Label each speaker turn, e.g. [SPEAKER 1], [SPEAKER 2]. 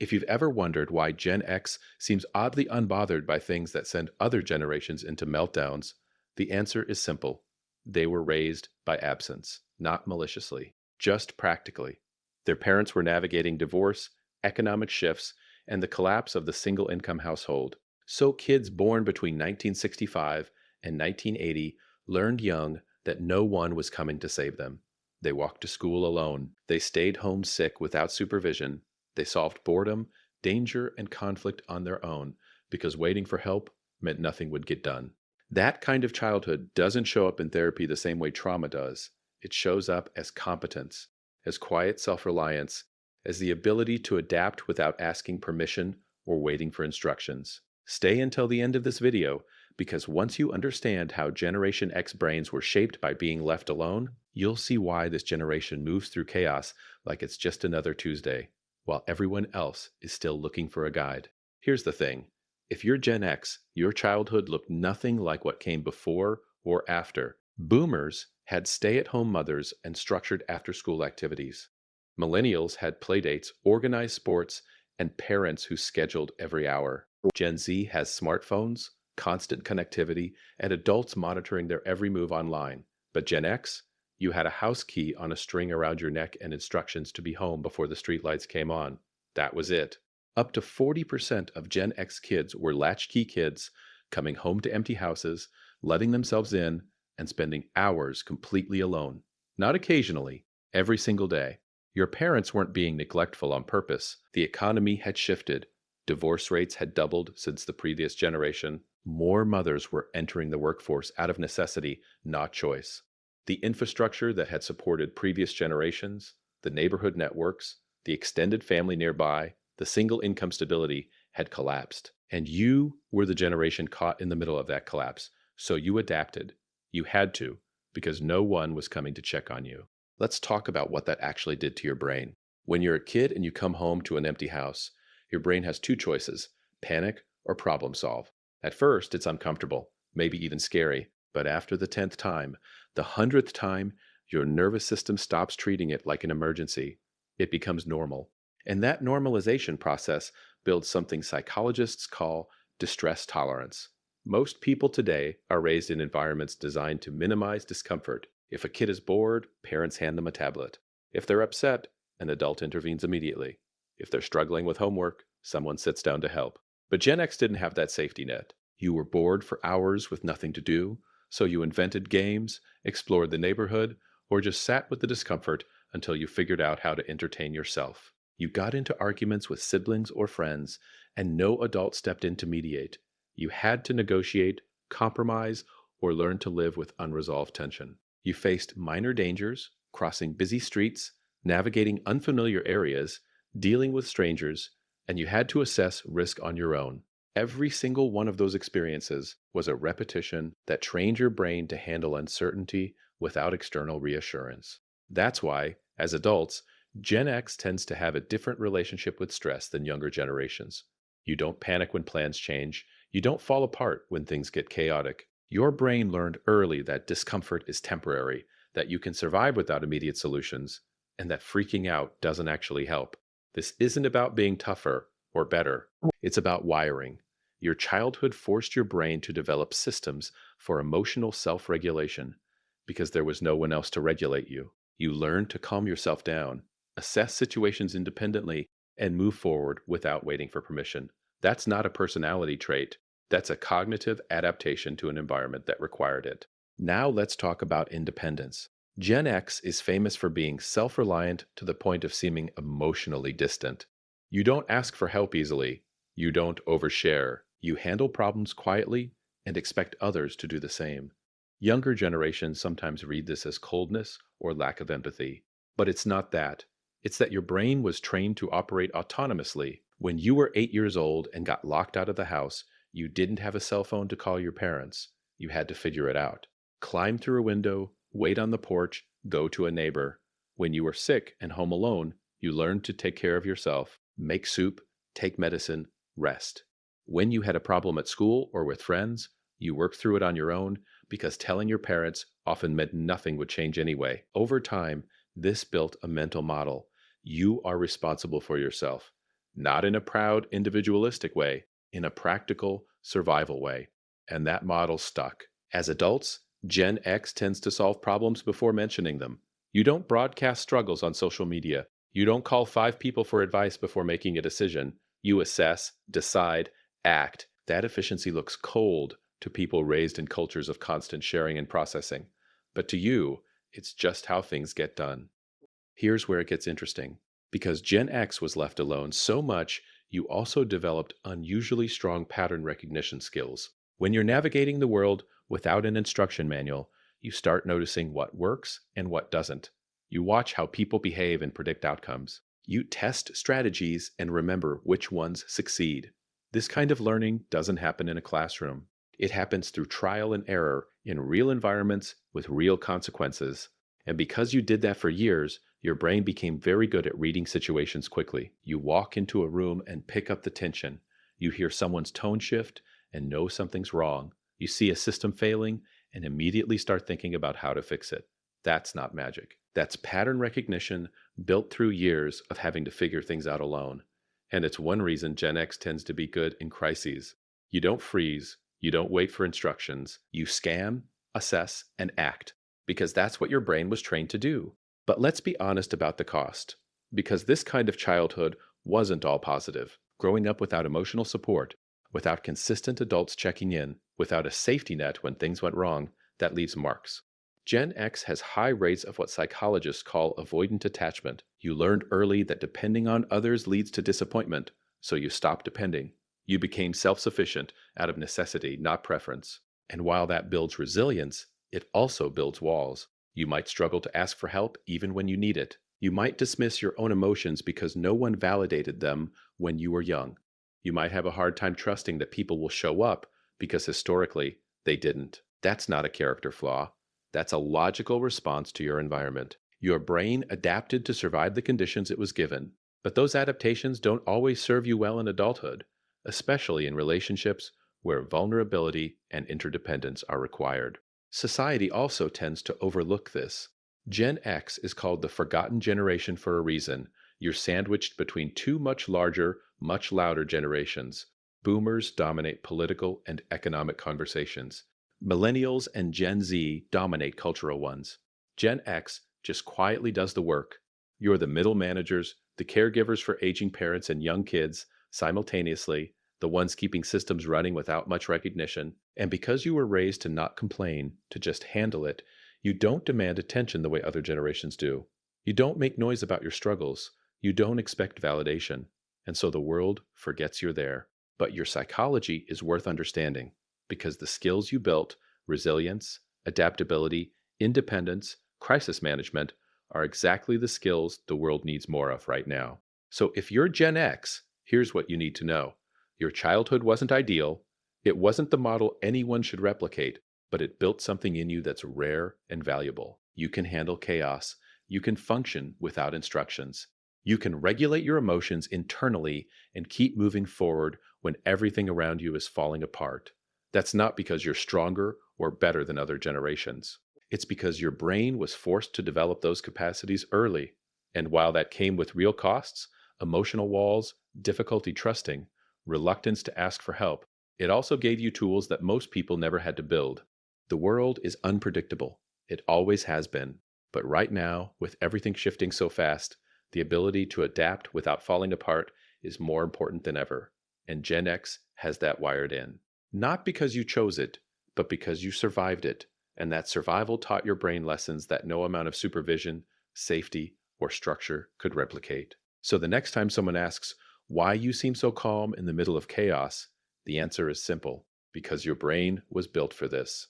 [SPEAKER 1] If you've ever wondered why Gen X seems oddly unbothered by things that send other generations into meltdowns, the answer is simple. They were raised by absence, not maliciously, just practically. Their parents were navigating divorce, economic shifts, and the collapse of the single income household. So kids born between 1965 and 1980 learned young that no one was coming to save them. They walked to school alone. They stayed home sick without supervision. They solved boredom, danger, and conflict on their own because waiting for help meant nothing would get done. That kind of childhood doesn't show up in therapy the same way trauma does. It shows up as competence, as quiet self reliance, as the ability to adapt without asking permission or waiting for instructions. Stay until the end of this video because once you understand how Generation X brains were shaped by being left alone, you'll see why this generation moves through chaos like it's just another Tuesday, while everyone else is still looking for a guide. Here's the thing. If you're Gen X, your childhood looked nothing like what came before or after. Boomers had stay-at-home mothers and structured after-school activities. Millennials had playdates, organized sports, and parents who scheduled every hour. Gen Z has smartphones, constant connectivity, and adults monitoring their every move online. But Gen X, you had a house key on a string around your neck and instructions to be home before the streetlights came on. That was it. Up to 40% of Gen X kids were latchkey kids, coming home to empty houses, letting themselves in, and spending hours completely alone. Not occasionally, every single day. Your parents weren't being neglectful on purpose. The economy had shifted. Divorce rates had doubled since the previous generation. More mothers were entering the workforce out of necessity, not choice. The infrastructure that had supported previous generations, the neighborhood networks, the extended family nearby, the single income stability had collapsed. And you were the generation caught in the middle of that collapse. So you adapted. You had to, because no one was coming to check on you. Let's talk about what that actually did to your brain. When you're a kid and you come home to an empty house, your brain has two choices: panic or problem solve. At first, it's uncomfortable, maybe even scary, but after the 10th time, the 100th time, your nervous system stops treating it like an emergency. It becomes normal. And that normalization process builds something psychologists call distress tolerance. Most people today are raised in environments designed to minimize discomfort. If a kid is bored, parents hand them a tablet. If they're upset, an adult intervenes immediately. If they're struggling with homework, someone sits down to help. But Gen X didn't have that safety net. You were bored for hours with nothing to do, so you invented games, explored the neighborhood, or just sat with the discomfort until you figured out how to entertain yourself. You got into arguments with siblings or friends, and no adult stepped in to mediate. You had to negotiate, compromise, or learn to live with unresolved tension. You faced minor dangers, crossing busy streets, navigating unfamiliar areas, dealing with strangers, and you had to assess risk on your own. Every single one of those experiences was a repetition that trained your brain to handle uncertainty without external reassurance. That's why, as adults, Gen X tends to have a different relationship with stress than younger generations. You don't panic when plans change. You don't fall apart when things get chaotic. Your brain learned early that discomfort is temporary, that you can survive without immediate solutions, and that freaking out doesn't actually help. This isn't about being tougher or better. It's about wiring. Your childhood forced your brain to develop systems for emotional self-regulation because there was no one else to regulate you. You learned to calm yourself down, assess situations independently, and move forward without waiting for permission. That's not a personality trait. That's a cognitive adaptation to an environment that required it. Now let's talk about independence. Gen X is famous for being self-reliant to the point of seeming emotionally distant. You don't ask for help easily. You don't overshare. You handle problems quietly and expect others to do the same. Younger generations sometimes read this as coldness or lack of empathy. But it's not that. It's that your brain was trained to operate autonomously. When you were 8 years old and got locked out of the house, you didn't have a cell phone to call your parents. You had to figure it out. Climb through a window, wait on the porch, go to a neighbor. When you were sick and home alone, you learned to take care of yourself, make soup, take medicine, rest. When you had a problem at school or with friends, you worked through it on your own because telling your parents often meant nothing would change anyway. Over time, this built a mental model. You are responsible for yourself. not in a proud, individualistic way, in a practical, survival way. And that model stuck. As adults, Gen X tends to solve problems before mentioning them. You don't broadcast struggles on social media. You don't call five people for advice before making a decision. You assess, decide, act. That efficiency looks cold to people raised in cultures of constant sharing and processing. But to you, it's just how things get done. Here's where it gets interesting. Because Gen X was left alone so much, you also developed unusually strong pattern recognition skills. When you're navigating the world without an instruction manual, you start noticing what works and what doesn't. You watch how people behave and predict outcomes. You test strategies and remember which ones succeed. This kind of learning doesn't happen in a classroom. It happens through trial and error in real environments with real consequences. And because you did that for years, your brain became very good at reading situations quickly. You walk into a room and pick up the tension. You hear someone's tone shift and know something's wrong. You see a system failing and immediately start thinking about how to fix it. That's not magic. That's pattern recognition built through years of having to figure things out alone. And it's one reason Gen X tends to be good in crises. You don't freeze, you don't wait for instructions, you scan, assess, and act, because that's what your brain was trained to do. But let's be honest about the cost, because this kind of childhood wasn't all positive. Growing up without emotional support, without consistent adults checking in, without a safety net when things went wrong, that leaves marks. Gen X has high rates of what psychologists call avoidant attachment. You learned early that depending on others leads to disappointment, so you stopped depending. You became self-sufficient out of necessity, not preference. And while that builds resilience, it also builds walls. You might struggle to ask for help even when you need it. You might dismiss your own emotions because no one validated them when you were young. You might have a hard time trusting that people will show up because historically they didn't. That's not a character flaw. That's a logical response to your environment. Your brain adapted to survive the conditions it was given. But those adaptations don't always serve you well in adulthood, especially in relationships where vulnerability and interdependence are required. Society also tends to overlook this. Gen X is called the forgotten generation for a reason. You're sandwiched between two much larger, much louder generations. Boomers dominate political and economic conversations. Millennials and Gen Z dominate cultural ones. Gen X just quietly does the work. You're the middle managers, the caregivers for aging parents and young kids simultaneously, the ones keeping systems running without much recognition. And because you were raised to not complain, to just handle it, you don't demand attention the way other generations do. You don't make noise about your struggles. You don't expect validation. And so the world forgets you're there. But your psychology is worth understanding, because the skills you built, resilience, adaptability, independence, crisis management, are exactly the skills the world needs more of right now. So if you're Gen X, here's what you need to know. Your childhood wasn't ideal. It wasn't the model anyone should replicate, but it built something in you that's rare and valuable. You can handle chaos. You can function without instructions. You can regulate your emotions internally and keep moving forward when everything around you is falling apart. That's not because you're stronger or better than other generations. It's because your brain was forced to develop those capacities early. And while that came with real costs, emotional walls, difficulty trusting, reluctance to ask for help, it also gave you tools that most people never had to build. The world is unpredictable. It always has been. But right now, with everything shifting so fast, the ability to adapt without falling apart is more important than ever. And Gen X has that wired in. Not because you chose it, but because you survived it, and that survival taught your brain lessons that no amount of supervision, safety, or structure could replicate. So the next time someone asks why you seem so calm in the middle of chaos, the answer is simple: because your brain was built for this.